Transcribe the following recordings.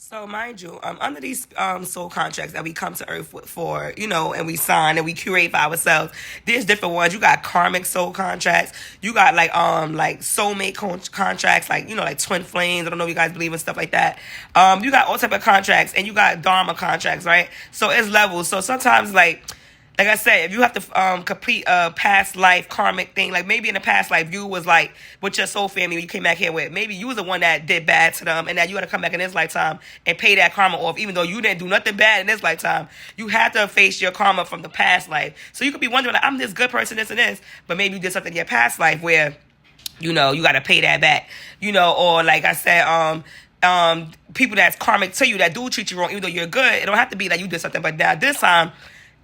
So mind you, under these soul contracts that we come to Earth for, and we sign and we curate for ourselves. There's different ones. You got karmic soul contracts. You got like soulmate contracts, like like twin flames. I don't know if you guys believe in stuff like that. You got all type of contracts, and you got dharma contracts, right? So it's levels. So sometimes like I said, if you have to complete a past life karmic thing, like maybe in the past life you was like with your soul family when you came back here with, maybe you was the one that did bad to them, and that you got to come back in this lifetime and pay that karma off, even though you didn't do nothing bad in this lifetime. You have to face your karma from the past life. So you could be wondering, like, I'm this good person, this and this, but maybe you did something in your past life where you got to pay that back, or like I said, people that's karmic to you that do treat you wrong, even though you're good. It don't have to be that you did something, but now this time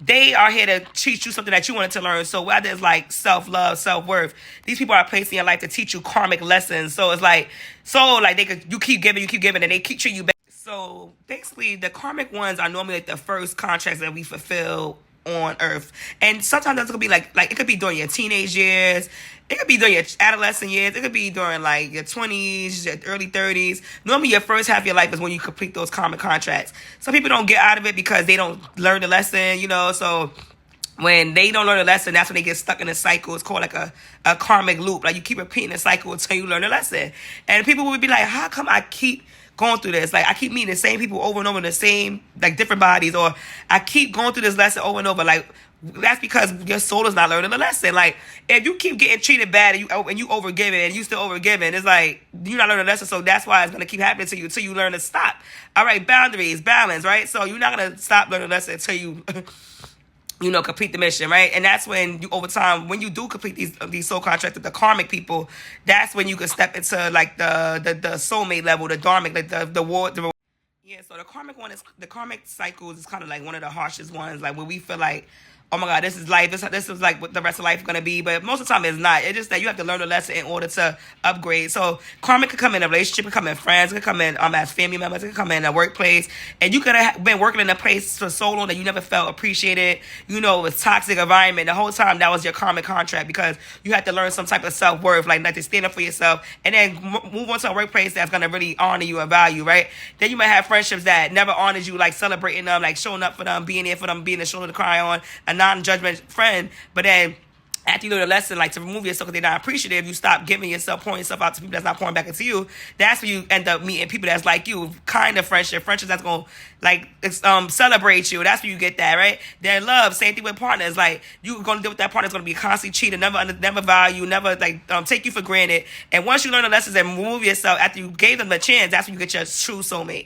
they are here to teach you something that you wanted to learn. So whether it's like self-love, self-worth, these people are placed in your life to teach you karmic lessons. So it's like, you keep giving, and they keep treating you back. So basically, the karmic ones are normally like the first contracts that we fulfill on Earth, and sometimes that's gonna be like it could be during your teenage years, it could be during your adolescent years, it could be during like your 20s, your early 30s. Normally, your first half of your life is when you complete those karmic contracts. Some people don't get out of it because they don't learn the lesson, So when they don't learn the lesson, that's when they get stuck in a cycle. It's called like a karmic loop. Like you keep repeating the cycle until you learn the lesson. And people would be like, how come I keep going through this? Like I keep meeting the same people over and over in the same, like different bodies, or I keep going through this lesson over and over. Like that's because your soul is not learning the lesson. Like if you keep getting treated bad and you overgiving and you still overgiving, it's like you're not learning the lesson. So that's why it's gonna keep happening to you until you learn to stop. All right, boundaries, balance, right? So you're not gonna stop learning the lesson until you complete the mission, right? And that's when you, over time, when you do complete these soul contracts with the karmic people, that's when you can step into like the soulmate level, the dharmic, like the war. Yeah, so the karmic cycles is kind of like one of the harshest ones, like where we feel like, oh my God, this is life. This is like what the rest of life is gonna be. But most of the time, it's not. It's just that you have to learn the lesson in order to upgrade. So karma could come in a relationship, it could come in friends, it could come in as family members, it could come in a workplace, and you could have been working in a place for so long that you never felt appreciated. It was toxic environment the whole time. That was your karmic contract because you had to learn some type of self worth, like to stand up for yourself, and then move on to a workplace that's gonna really honor you and value, right? Then you might have friendships that never honored you, like celebrating them, like showing up for them, being there for them, being a shoulder to cry on, and non-judgment friend, but then after you learn a lesson, like to remove yourself because they're not appreciative, you stop giving yourself, pouring yourself out to people that's not pouring back into you. That's when you end up meeting people that's like you, kind of friendships that's gonna celebrate you. That's when you get that, right? Their love, same thing with partners. Like you're gonna deal with that partner that's gonna be constantly cheating, never value, never take you for granted. And once you learn the lessons and remove yourself after you gave them the chance, that's when you get your true soulmate.